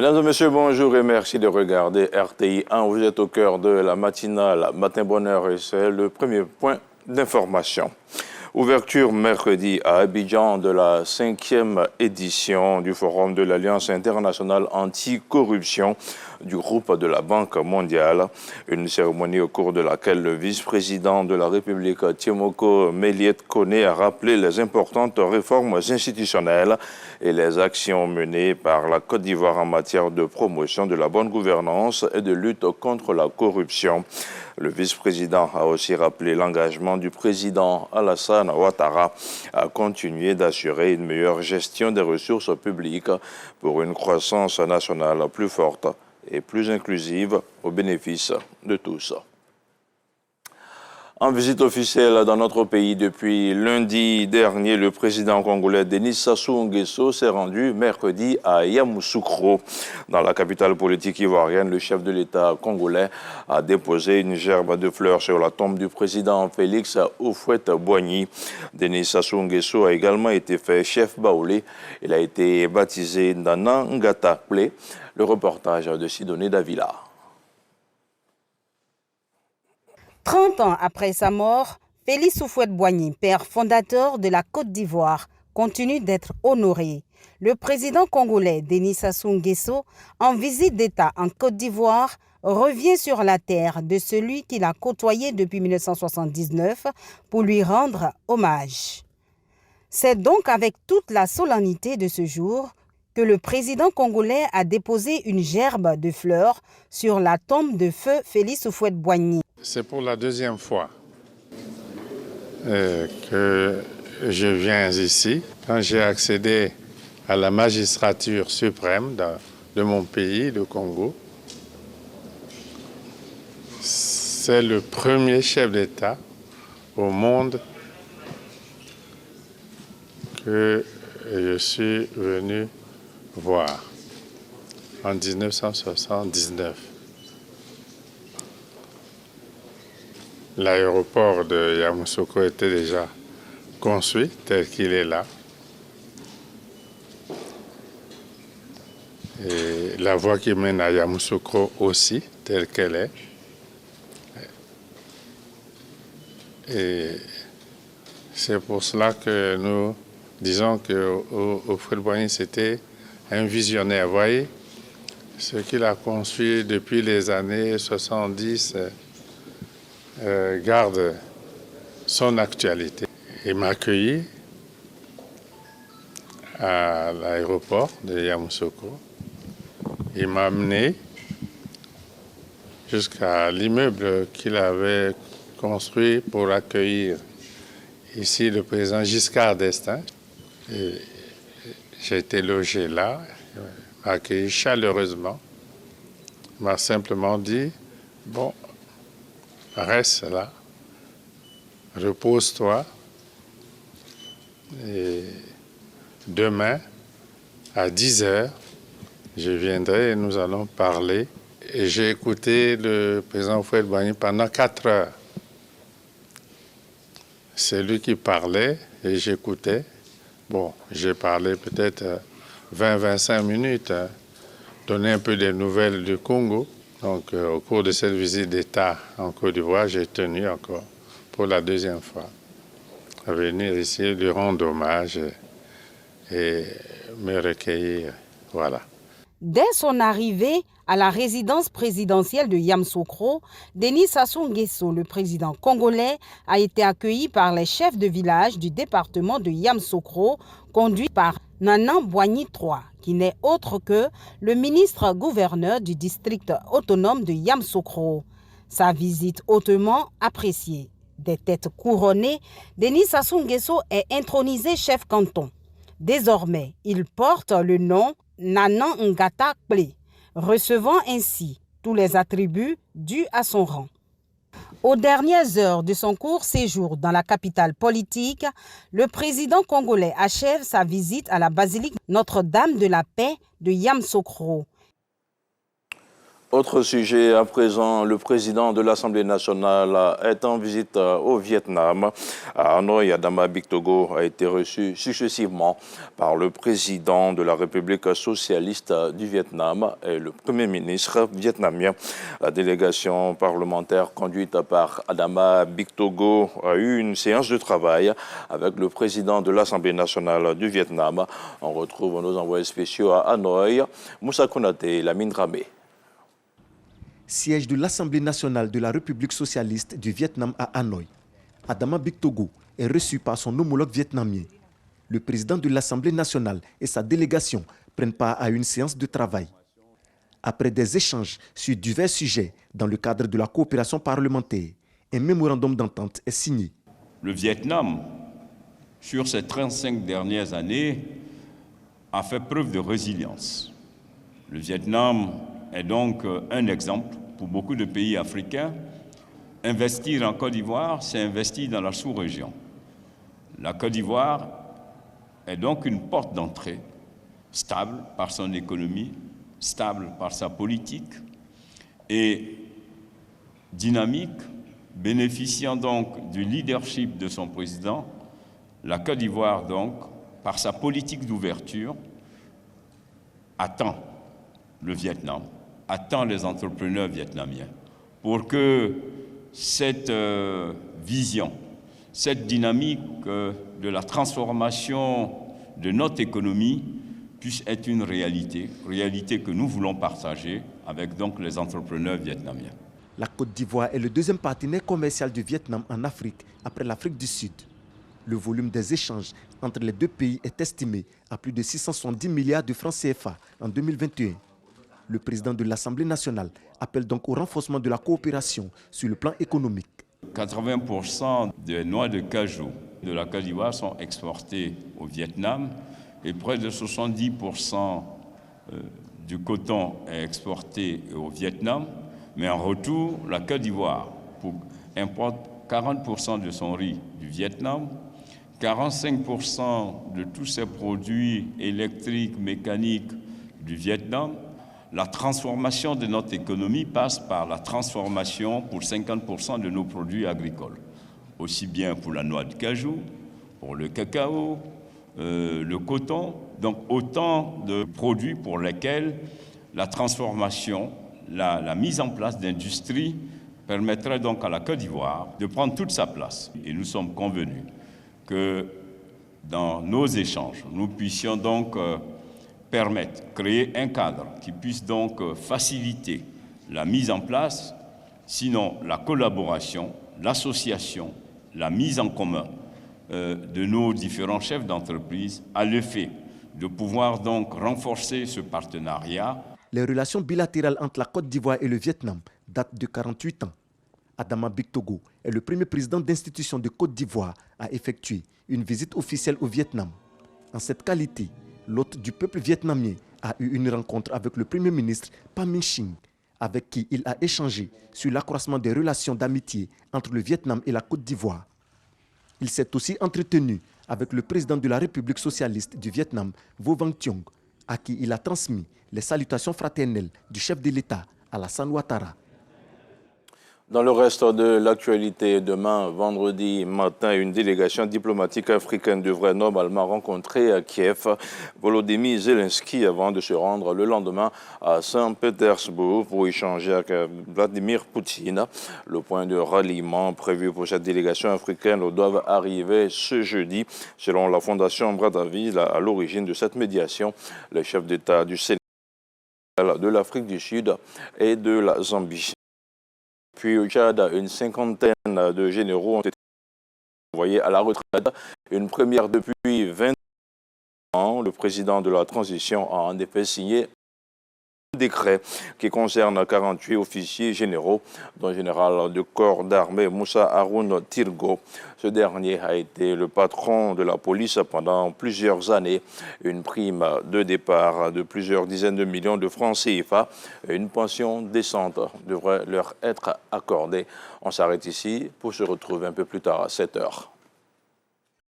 Mesdames et messieurs, bonjour et merci de regarder RTI 1. Vous êtes au cœur de la matinale Matin Bonheur et c'est le premier point d'information. Ouverture mercredi à Abidjan de la 5e édition du Forum de l'Alliance internationale anti-corruption du groupe de la Banque mondiale. Une cérémonie au cours de laquelle le vice-président de la République, Tiemoko Méliet Kone, a rappelé les importantes réformes institutionnelles et les actions menées par la Côte d'Ivoire en matière de promotion de la bonne gouvernance et de lutte contre la corruption. Le vice-président a aussi rappelé l'engagement du président Alassane Ouattara à continuer d'assurer une meilleure gestion des ressources publiques pour une croissance nationale plus forte et plus inclusive au bénéfice de tous. En visite officielle dans notre pays depuis lundi dernier, le président congolais Denis Sassou Nguesso s'est rendu mercredi à Yamoussoukro. Dans la capitale politique ivoirienne, le chef de l'État congolais a déposé une gerbe de fleurs sur la tombe du président Félix Houphouët-Boigny. Denis Sassou Nguesso a également été fait chef baoulé. Il a été baptisé Nana Ngata Ple. Le reportage de Sidoné Davila. 30 ans après sa mort, Félix Houphouët-Boigny, père fondateur de la Côte d'Ivoire, continue d'être honoré. Le président congolais Denis Sassou Nguesso, en visite d'État en Côte d'Ivoire, revient sur la terre de celui qu'il a côtoyé depuis 1979 pour lui rendre hommage. C'est donc avec toute la solennité de ce jour que le président congolais a déposé une gerbe de fleurs sur la tombe de feu Félix Houphouët-Boigny. C'est pour la deuxième fois que je viens ici. Quand j'ai accédé à la magistrature suprême de mon pays, le Congo, c'est le premier chef d'État au monde que je suis venu voir en 1979. L'aéroport de Yamoussoukro était déjà construit tel qu'il est là. Et la voie qui mène à Yamoussoukro aussi, telle qu'elle est. Et c'est pour cela que nous disons que Houphouët-Boigny, c'était un visionnaire. Vous voyez, ce qu'il a construit depuis les années 70 garde son actualité. Il m'a accueilli à l'aéroport de Yamoussoukro. Il m'a amené jusqu'à l'immeuble qu'il avait construit pour accueillir ici le président Giscard d'Estaing. J'ai été logé là, il m'a accueilli chaleureusement. Il m'a simplement dit, bon, reste là, repose-toi et demain à 10 h, je viendrai et nous allons parler. Et j'ai écouté le président Houphouët-Boigny pendant 4 heures. C'est lui qui parlait et j'écoutais. Bon, j'ai parlé peut-être 20-25 minutes, donné un peu des nouvelles du Congo. Donc, au cours de cette visite d'État en Côte d'Ivoire, j'ai tenu encore pour la deuxième fois à venir ici, lui rendre hommage et me recueillir. Voilà. Dès son arrivée à la résidence présidentielle de Yamoussoukro, Denis Sassou Nguesso, le président congolais, a été accueilli par les chefs de village du département de Yamoussoukro, conduit par Nana Boigny III, qui n'est autre que le ministre-gouverneur du district autonome de Yamoussoukro. Sa visite hautement appréciée. Des têtes couronnées, Denis Sassou Nguesso est intronisé chef canton. Désormais, il porte le nom Nana Ngata Ple, recevant ainsi tous les attributs dus à son rang. Aux dernières heures de son court séjour dans la capitale politique, le président congolais achève sa visite à la basilique Notre-Dame de la Paix de Yamoussoukro. Autre sujet à présent, le président de l'Assemblée nationale est en visite au Vietnam. À Hanoï, Adama Bictogo a été reçu successivement par le président de la République socialiste du Vietnam et le premier ministre vietnamien. La délégation parlementaire conduite par Adama Bictogo a eu une séance de travail avec le président de l'Assemblée nationale du Vietnam. On retrouve nos envoyés spéciaux à Hanoï, Moussa Konate et Lamine Dramé. Siège de l'Assemblée nationale de la République socialiste du Vietnam à Hanoï, Adama Bictogo est reçu par son homologue vietnamien. Le président de l'Assemblée nationale et sa délégation prennent part à une séance de travail. Après des échanges sur divers sujets dans le cadre de la coopération parlementaire, un mémorandum d'entente est signé. Le Vietnam, sur ces 35 dernières années, a fait preuve de résilience. Le Vietnam est donc un exemple pour beaucoup de pays africains. Investir en Côte d'Ivoire, c'est investir dans la sous-région. La Côte d'Ivoire est donc une porte d'entrée, stable par son économie, stable par sa politique et dynamique, bénéficiant donc du leadership de son président. La Côte d'Ivoire, donc, par sa politique d'ouverture, attend le Vietnam, attend les entrepreneurs vietnamiens pour que cette vision, cette dynamique de la transformation de notre économie puisse être une réalité que nous voulons partager avec donc les entrepreneurs vietnamiens. La Côte d'Ivoire est le deuxième partenaire commercial du Vietnam en Afrique, après l'Afrique du Sud. Le volume des échanges entre les deux pays est estimé à plus de 670 milliards de francs CFA en 2021. Le président de l'Assemblée nationale appelle donc au renforcement de la coopération sur le plan économique. 80% des noix de cajou de la Côte d'Ivoire sont exportées au Vietnam et près de 70% du coton est exporté au Vietnam. Mais en retour, la Côte d'Ivoire importe 40% de son riz du Vietnam, 45% de tous ses produits électriques, mécaniques du Vietnam. La transformation de notre économie passe par la transformation pour 50% de nos produits agricoles, aussi bien pour la noix de cajou, pour le cacao, le coton, donc autant de produits pour lesquels la transformation, la mise en place d'industries permettrait donc à la Côte d'Ivoire de prendre toute sa place. Et nous sommes convenus que dans nos échanges, nous puissions donc créer un cadre qui puisse donc faciliter la mise en place, sinon la collaboration, l'association, la mise en commun de nos différents chefs d'entreprise à l'effet de pouvoir donc renforcer ce partenariat. Les relations bilatérales entre la Côte d'Ivoire et le Vietnam datent de 48 ans. Adama Bictogo est le premier président d'institution de Côte d'Ivoire à effectuer une visite officielle au Vietnam. En cette qualité, l'hôte du peuple vietnamien a eu une rencontre avec le premier ministre Pham Minh Chinh, avec qui il a échangé sur l'accroissement des relations d'amitié entre le Vietnam et la Côte d'Ivoire. Il s'est aussi entretenu avec le président de la République socialiste du Vietnam, Vo Van Thiong, à qui il a transmis les salutations fraternelles du chef de l'État, Alassane Ouattara. Dans le reste de l'actualité, demain, vendredi matin, une délégation diplomatique africaine devrait normalement rencontrer à Kiev Volodymyr Zelensky avant de se rendre le lendemain à Saint-Pétersbourg pour échanger avec Vladimir Poutine. Le point de ralliement prévu pour cette délégation africaine doit arriver ce jeudi. Selon la Fondation Brazzaville, à l'origine de cette médiation, les chefs d'État du Sénégal, de l'Afrique du Sud et de la Zambie. Puis au Tchad, une cinquantaine de généraux ont été envoyés à la retraite. Une première depuis 20 ans. Le président de la transition a en effet signé un décret qui concerne 48 officiers généraux, dont le général de corps d'armée Moussa Haroun Tirgo. Ce dernier a été le patron de la police pendant plusieurs années. Une prime de départ de plusieurs dizaines de millions de francs CFA et une pension décente devrait leur être accordée. On s'arrête ici pour se retrouver un peu plus tard à 7 heures.